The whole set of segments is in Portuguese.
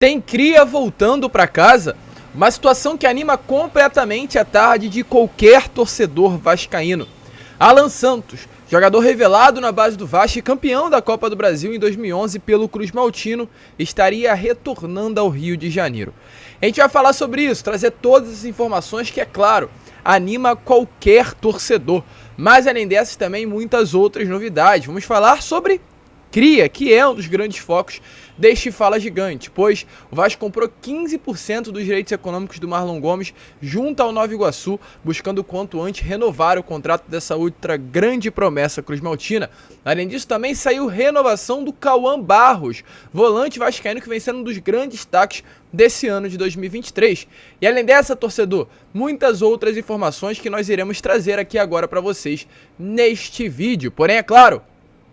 Tem cria voltando para casa, uma situação que anima completamente a tarde de qualquer torcedor vascaíno. Alan Santos, jogador revelado na base do Vasco e campeão da Copa do Brasil em 2011 pelo Cruz Maltino, estaria retornando ao Rio de Janeiro. A gente vai falar sobre isso, trazer todas as informações que, é claro, anima qualquer torcedor. Mas além dessas também muitas outras novidades. Vamos falar sobre cria, que é um dos grandes focos deste Fala Gigante, pois o Vasco comprou 15% dos direitos econômicos do Marlon Gomes junto ao Nova Iguaçu, buscando quanto antes renovar o contrato dessa outra grande promessa Cruz Maltina. Além disso, também saiu renovação do Cauã Barros, volante vascaíno que vem sendo um dos grandes destaques desse ano de 2023. E além dessa, torcedor, muitas outras informações que nós iremos trazer aqui agora para vocês neste vídeo. Porém, é claro,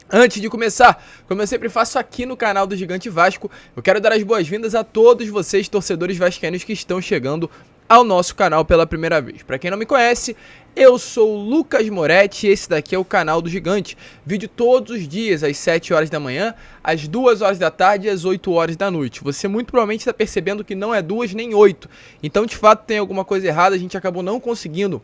antes de começar, como eu sempre faço aqui no canal do Gigante Vasco, eu quero dar as boas-vindas a todos vocês, torcedores vascaínos que estão chegando ao nosso canal pela primeira vez. Para quem não me conhece, eu sou o Lucas Moretti e esse daqui é o canal do Gigante. Vídeo todos os dias, às 7 horas da manhã, às 2 horas da tarde e às 8 horas da noite. Você muito provavelmente está percebendo que não é 2 nem 8. Então, de fato, tem alguma coisa errada, a gente acabou não conseguindo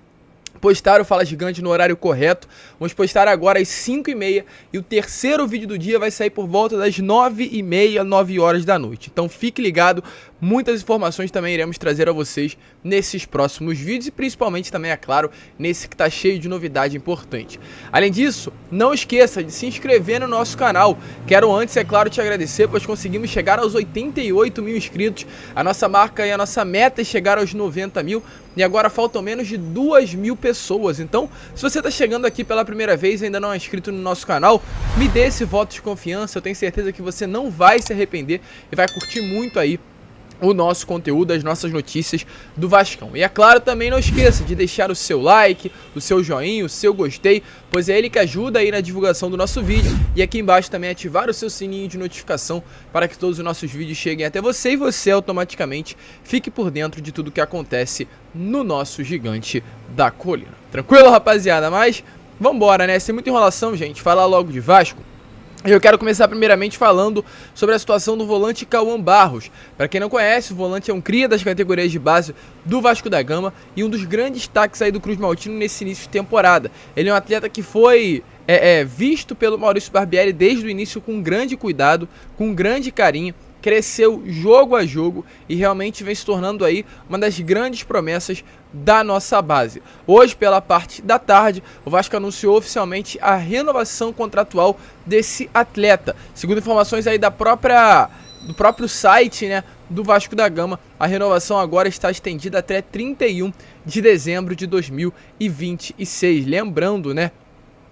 postar o Fala Gigante no horário correto. Vamos postar agora às 5h30 e o terceiro vídeo do dia vai sair por volta das 9h30, 9 horas da noite. Então fique ligado, muitas informações também iremos trazer a vocês nesses próximos vídeos e principalmente também, é claro, nesse que está cheio de novidade importante. Além disso, não esqueça de se inscrever no nosso canal. Quero antes, é claro, te agradecer, pois conseguimos chegar aos 88 mil inscritos. A nossa marca e a nossa meta é chegar aos 90 mil e agora faltam menos de 2 mil pessoas. Então, se você está chegando aqui pela primeira vez e ainda não é inscrito no nosso canal, me dê esse voto de confiança. Eu tenho certeza que você não vai se arrepender e vai curtir muito aí o nosso conteúdo, as nossas notícias do Vascão. E é claro, também não esqueça de deixar o seu like, o seu joinha, o seu gostei, pois é ele que ajuda aí na divulgação do nosso vídeo. E aqui embaixo também ativar o seu sininho de notificação para que todos os nossos vídeos cheguem até você e você automaticamente fique por dentro de tudo que acontece no nosso Gigante da Colina. Tranquilo, rapaziada? Mas vambora, né? Sem muita enrolação, gente, falar logo de Vasco. Eu quero começar primeiramente falando sobre a situação do volante Cauã Barros. Para quem não conhece, o volante é um cria das categorias de base do Vasco da Gama e um dos grandes destaques aí do Cruz Maltino nesse início de temporada. Ele é um atleta que foi visto pelo Maurício Barbieri desde o início com grande cuidado, com grande carinho. Cresceu jogo a jogo e realmente vem se tornando aí uma das grandes promessas da nossa base. Hoje, pela parte da tarde, o Vasco anunciou oficialmente a renovação contratual desse atleta. Segundo informações aí do próprio site, né, do Vasco da Gama, a renovação agora está estendida até 31 de dezembro de 2026. Lembrando, né,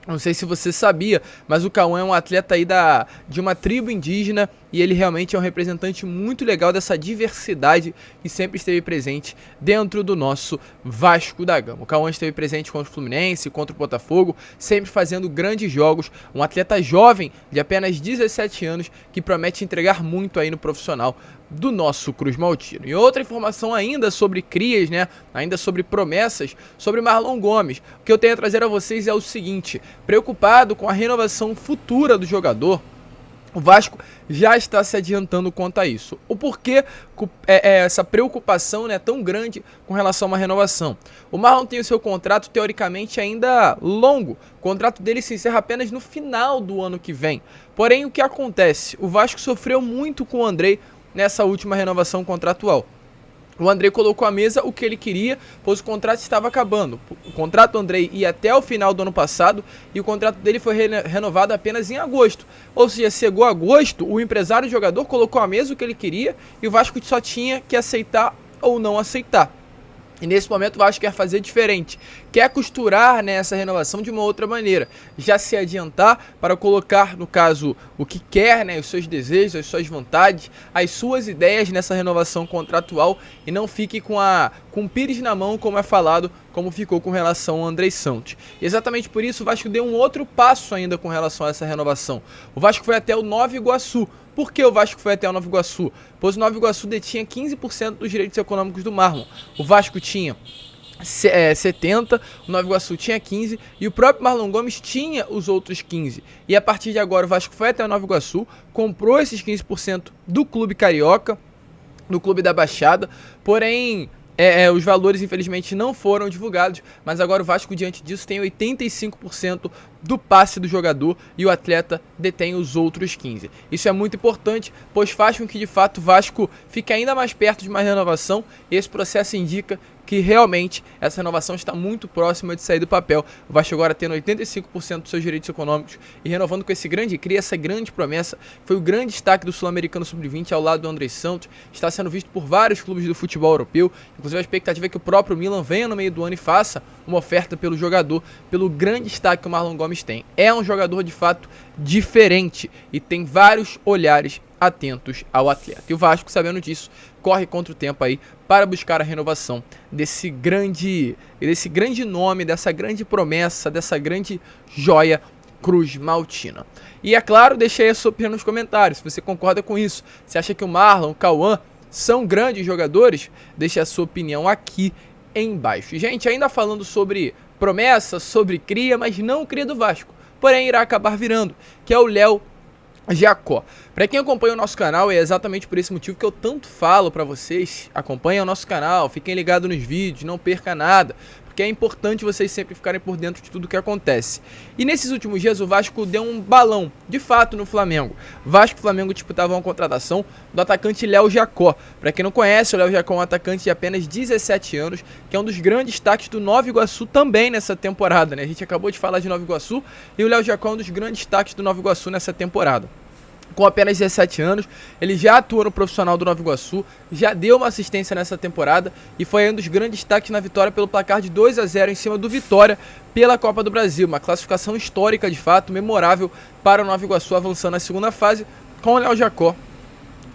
não sei se você sabia, mas o Cauã é um atleta aí de uma tribo indígena e ele realmente é um representante muito legal dessa diversidade que sempre esteve presente dentro do nosso Vasco da Gama. O Cauã esteve presente contra o Fluminense, contra o Botafogo, sempre fazendo grandes jogos, um atleta jovem de apenas 17 anos que promete entregar muito aí no profissional do nosso Cruz Maltino. E outra informação ainda sobre crias, né? Ainda sobre promessas, sobre Marlon Gomes. O que eu tenho a trazer a vocês é o seguinte: preocupado com a renovação futura do jogador, o Vasco já está se adiantando quanto a isso. O porquê essa preocupação, né, tão grande com relação a uma renovação? O Marlon tem o seu contrato teoricamente ainda longo. O contrato dele se encerra apenas no final do ano que vem. Porém, o que acontece? O Vasco sofreu muito com o Andrei nessa última renovação contratual. O Andrei colocou à mesa o que ele queria, pois o contrato estava acabando. O contrato do Andrei ia até o final do ano passado e o contrato dele foi renovado apenas em agosto. Ou seja, chegou agosto, o empresário do jogador colocou à mesa o que ele queria e o Vasco só tinha que aceitar ou não aceitar. E nesse momento o Vasco quer fazer diferente, quer costurar nessa renovação de uma outra maneira, já se adiantar para colocar, no caso, o que quer, né, os seus desejos, as suas vontades, as suas ideias nessa renovação contratual e não fique com o pires na mão, como é falado, como ficou com relação ao Andrei Santos. E exatamente por isso o Vasco deu um outro passo ainda com relação a essa renovação. O Vasco foi até o Nova Iguaçu. Por que o Vasco foi até o Nova Iguaçu? Pois o Nova Iguaçu detinha 15% dos direitos econômicos do Marlon. O Vasco tinha 70, o Nova Iguaçu tinha 15 e o próprio Marlon Gomes tinha os outros 15. E a partir de agora o Vasco foi até o Nova Iguaçu, comprou esses 15% do Clube Carioca, no Clube da Baixada, porém os valores infelizmente não foram divulgados, mas agora o Vasco diante disso tem 85% do passe do jogador e o atleta detém os outros 15%. Isso é muito importante, pois faz com que de fato o Vasco fique ainda mais perto de uma renovação, e esse processo indica que realmente essa renovação está muito próxima de sair do papel. O Vasco agora tendo 85% dos seus direitos econômicos e renovando com esse grande cria, essa grande promessa. Foi o grande destaque do Sul-Americano Sub-20 ao lado do André Santos. Está sendo visto por vários clubes do futebol europeu. Inclusive a expectativa é que o próprio Milan venha no meio do ano e faça uma oferta pelo jogador, pelo grande destaque que o Marlon Gomes tem. É um jogador de fato diferente e tem vários olhares atentos ao atleta. E o Vasco, sabendo disso, corre contra o tempo aí para buscar a renovação desse grande nome, dessa grande promessa, dessa grande joia Cruz Maltina. E é claro, deixa aí a sua opinião nos comentários, se você concorda com isso. Se acha que o Marlon, o Cauã são grandes jogadores, deixa a sua opinião aqui embaixo. Gente, ainda falando sobre promessa, sobre cria, mas não cria do Vasco, porém irá acabar virando, que é o Léo Jacó. Para quem acompanha o nosso canal, é exatamente por esse motivo que eu tanto falo para vocês: acompanhem o nosso canal, fiquem ligados nos vídeos, não perca nada, porque é importante vocês sempre ficarem por dentro de tudo que acontece. E nesses últimos dias o Vasco deu um balão, de fato, no Flamengo. Vasco e Flamengo disputavam a contratação do atacante Léo Jacó. Para quem não conhece, o Léo Jacó é um atacante de apenas 17 anos, que é um dos grandes destaques do Nova Iguaçu também nessa temporada, né? A gente acabou de falar de Nova Iguaçu e o Léo Jacó é um dos grandes destaques do Nova Iguaçu nessa temporada. Com apenas 17 anos, ele já atua no profissional do Nova Iguaçu, já deu uma assistência nessa temporada e foi um dos grandes destaques na vitória pelo placar de 2-0 em cima do Vitória pela Copa do Brasil. Uma classificação histórica, de fato, memorável para o Nova Iguaçu avançando na segunda fase com o Léo Jacó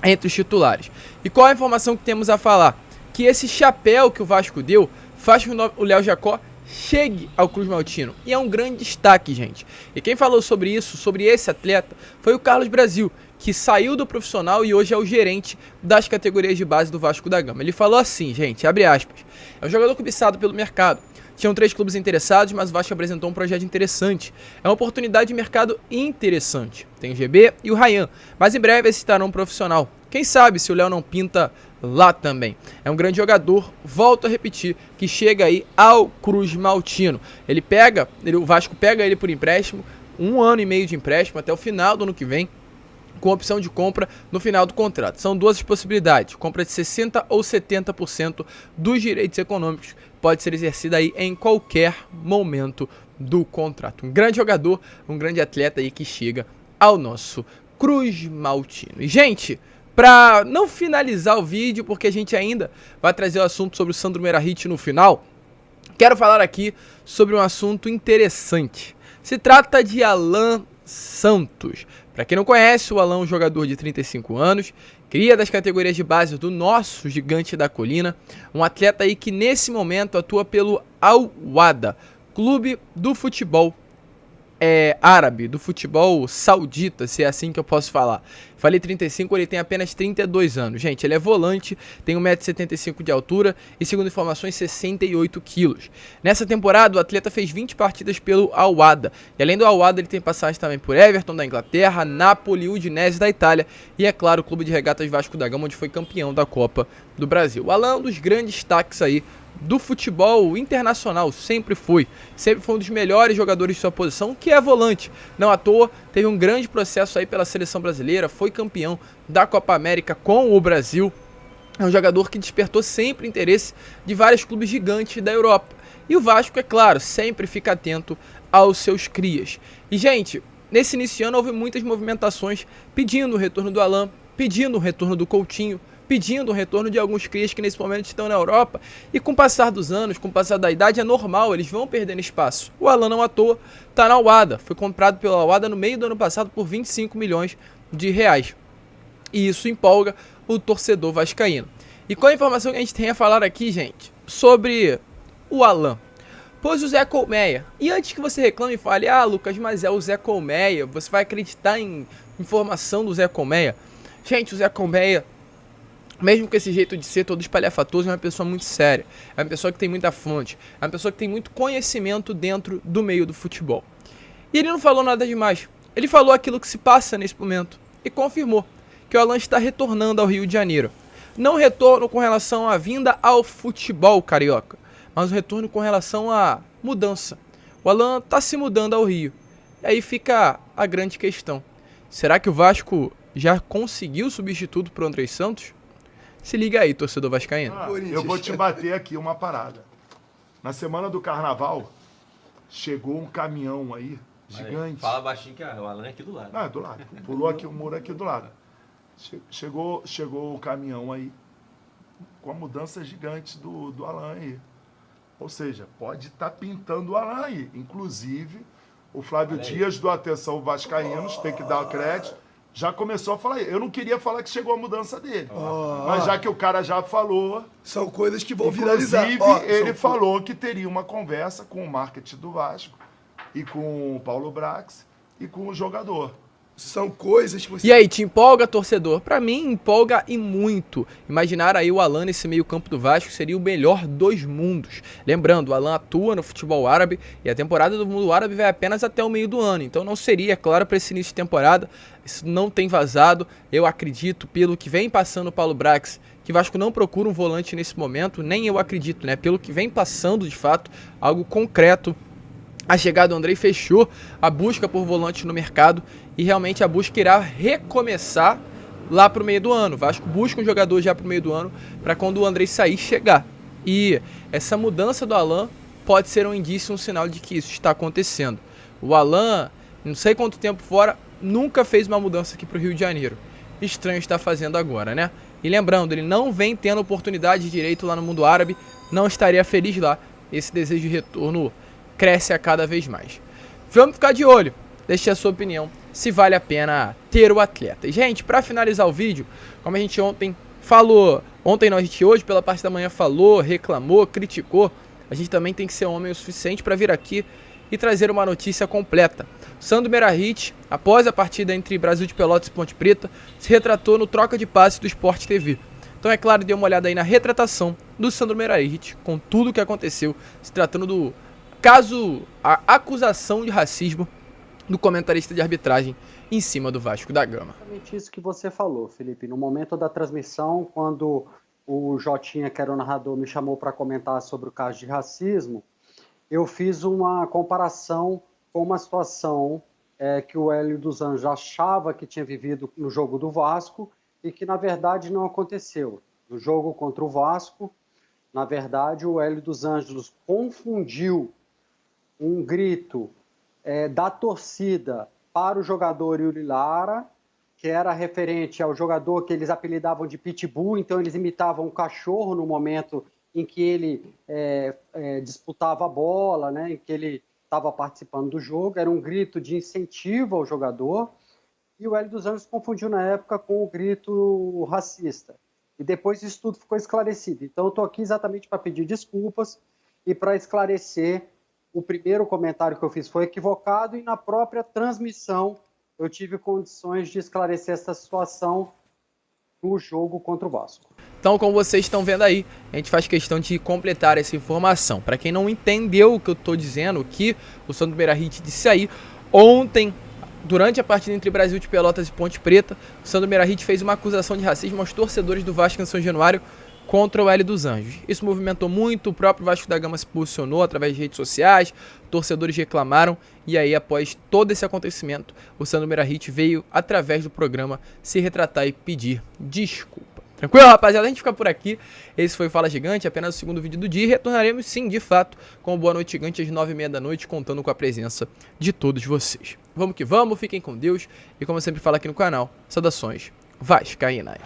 entre os titulares. E qual a informação que temos a falar? Que esse chapéu que o Vasco deu faz com que o Léo Jacó chegue ao Cruz Maltino, e é um grande destaque, gente. E quem falou sobre isso, sobre esse atleta, foi o Carlos Brasil, que saiu do profissional e hoje é o gerente das categorias de base do Vasco da Gama. Ele falou assim, gente, abre aspas: é um jogador cobiçado pelo mercado. Tinham 3 clubes interessados, mas o Vasco apresentou um projeto interessante. É uma oportunidade de mercado interessante. Tem o GB e o Ryan, mas em breve esse estará um profissional. Quem sabe se o Léo não pinta lá também. É um grande jogador, volto a repetir, que chega aí ao Cruz Maltino. O Vasco pega ele por empréstimo, 1 ano e meio de empréstimo até o final do ano que vem, com opção de compra no final do contrato. São 2 possibilidades: compra de 60% ou 70% dos direitos econômicos, pode ser exercida aí em qualquer momento do contrato. Um grande jogador, um grande atleta aí que chega ao nosso Cruz Maltino. E, gente, para não finalizar o vídeo, porque a gente ainda vai trazer o assunto sobre o Sandro Meirahit no final, quero falar aqui sobre um assunto interessante. Se trata de Alan Santos. Para quem não conhece, o Alan é um jogador de 35 anos, cria das categorias de base do nosso Gigante da Colina, um atleta aí que nesse momento atua pelo Al-Wahda, clube do futebol árabe, do futebol saudita, se é assim que eu posso falar. Falei 35, ele tem apenas 32 anos. Gente, ele é volante, tem 1,75 m de altura e, segundo informações, 68 quilos. Nessa temporada, o atleta fez 20 partidas pelo Al-Wahda. E além do Al-Wahda, ele tem passagem também por Everton da Inglaterra, Napoli e Udinese da Itália. E, é claro, o Clube de Regatas Vasco da Gama, onde foi campeão da Copa do Brasil. O Alan é um dos grandes destaques aí do futebol internacional, sempre foi um dos melhores jogadores de sua posição, que é volante. Não à toa, teve um grande processo aí pela seleção brasileira, foi campeão da Copa América com o Brasil. É um jogador que despertou sempre interesse de vários clubes gigantes da Europa. E o Vasco, é claro, sempre fica atento aos seus crias. E, gente, nesse início de ano houve muitas movimentações pedindo o retorno do Alan, pedindo o retorno do Coutinho, pedindo o retorno de alguns crias que nesse momento estão na Europa, e com o passar dos anos, com o passar da idade, é normal, eles vão perdendo espaço. O Alan, não à toa, está na Al-Wahda, foi comprado pela Al-Wahda no meio do ano passado por 25 milhões de reais. E isso empolga o torcedor vascaíno. E qual a informação que a gente tem a falar aqui, gente, sobre o Alan? Pois o Zé Colmeia, e antes que você reclame e fale: ah, Lucas, mas é o Zé Colmeia, você vai acreditar em informação do Zé Colmeia? Gente, o Zé Colmeia, mesmo com esse jeito de ser todo espalhafatoso, é uma pessoa muito séria, é uma pessoa que tem muita fonte, é uma pessoa que tem muito conhecimento dentro do meio do futebol. E ele não falou nada demais, ele falou aquilo que se passa nesse momento e confirmou que o Alan está retornando ao Rio de Janeiro. Não retorno com relação à vinda ao futebol carioca, mas um retorno com relação à mudança. O Alan está se mudando ao Rio. E aí fica a grande questão. Será que o Vasco já conseguiu o substituto para o Andrei Santos? Se liga aí, torcedor vascaíno. Eu vou te bater aqui uma parada. Na semana do Carnaval, chegou um caminhão aí, gigante. Aí, fala baixinho que o Alan é aqui do lado. Ah, do lado. Pulou aqui o muro aqui do lado. Chegou o caminhão aí com a mudança gigante do Alan aí. Ou seja, pode estar pintando o Alan aí. Inclusive, o Flávio Dias do Atenção Vascaínos, tem que dar o crédito, já começou a falar. Eu não queria falar que chegou a mudança dele. Mas já que o cara já falou... São coisas que vão viralizar. Inclusive, ele falou que teria uma conversa com o marketing do Vasco e com o Paulo Brax e com o jogador. São coisas que você... E aí, te empolga, torcedor? Pra mim, empolga e muito. Imaginar aí o Alan nesse meio campo do Vasco seria o melhor dos mundos. Lembrando, o Alan atua no futebol árabe e a temporada do mundo árabe vai apenas até o meio do ano. Então não seria, claro, para esse início de temporada. Isso não tem vazado. Eu acredito, pelo que vem passando o Paulo Brax, que o Vasco não procura um volante nesse momento. Nem eu acredito, né? Pelo que vem passando, de fato, algo concreto. A chegada do Andrei fechou a busca por volante no mercado e realmente a busca irá recomeçar lá para o meio do ano. O Vasco busca um jogador já para o meio do ano para quando o Andrei sair chegar. E essa mudança do Alan pode ser um indício, um sinal de que isso está acontecendo. O Alan, não sei quanto tempo fora, nunca fez uma mudança aqui para o Rio de Janeiro. Estranho está fazendo agora, né? E lembrando, ele não vem tendo oportunidade de direito lá no mundo árabe, não estaria feliz lá. Esse desejo de retorno cresce a cada vez mais. Vamos ficar de olho, deixe a sua opinião, se vale a pena ter o atleta. E, gente, para finalizar o vídeo, como a gente ontem falou, hoje pela parte da manhã falou, reclamou, criticou, a gente também tem que ser homem o suficiente para vir aqui e trazer uma notícia completa. Sandro Meirahit, após a partida entre Brasil de Pelotas e Ponte Preta, se retratou no troca de passe do Sport TV. Então, é claro, dê uma olhada aí na retratação do Sandro Meirahit, com tudo o que aconteceu, se tratando do caso, a acusação de racismo do comentarista de arbitragem em cima do Vasco da Gama. Exatamente isso que você falou, Felipe. No momento da transmissão, quando o Jotinha, que era o narrador, me chamou para comentar sobre o caso de racismo, eu fiz uma comparação com uma situação que o Hélio dos Anjos achava que tinha vivido no jogo do Vasco e que, na verdade, não aconteceu. No jogo contra o Vasco, na verdade, o Hélio dos Anjos confundiu um grito da torcida para o jogador Yuri Lara, que era referente ao jogador que eles apelidavam de Pitbull, então eles imitavam um cachorro no momento em que ele disputava a bola, né, em que ele estava participando do jogo. Era um grito de incentivo ao jogador, e o Hélio dos Anjos confundiu na época com o grito racista. E depois isso tudo ficou esclarecido. Então eu estou aqui exatamente para pedir desculpas e para esclarecer. O primeiro comentário que eu fiz foi equivocado e na própria transmissão eu tive condições de esclarecer essa situação no jogo contra o Vasco. Então, como vocês estão vendo aí, a gente faz questão de completar essa informação. Para quem não entendeu o que eu estou dizendo, o que o Sandro Meirahit disse aí, ontem, durante a partida entre Brasil de Pelotas e Ponte Preta, o Sandro Meirahit fez uma acusação de racismo aos torcedores do Vasco em São Januário contra o Hélio dos Anjos. Isso movimentou muito, o próprio Vasco da Gama se posicionou através de redes sociais, torcedores reclamaram, e aí após todo esse acontecimento, o Sandro Meirahit veio através do programa se retratar e pedir desculpa. Tranquilo, rapaziada? A gente fica por aqui. Esse foi o Fala Gigante, apenas o segundo vídeo do dia, e retornaremos sim, de fato, com o Boa Noite Gigante às 9h30 da noite, contando com a presença de todos vocês. Vamos que vamos, fiquem com Deus, e como eu sempre falo aqui no canal, saudações vascaínas.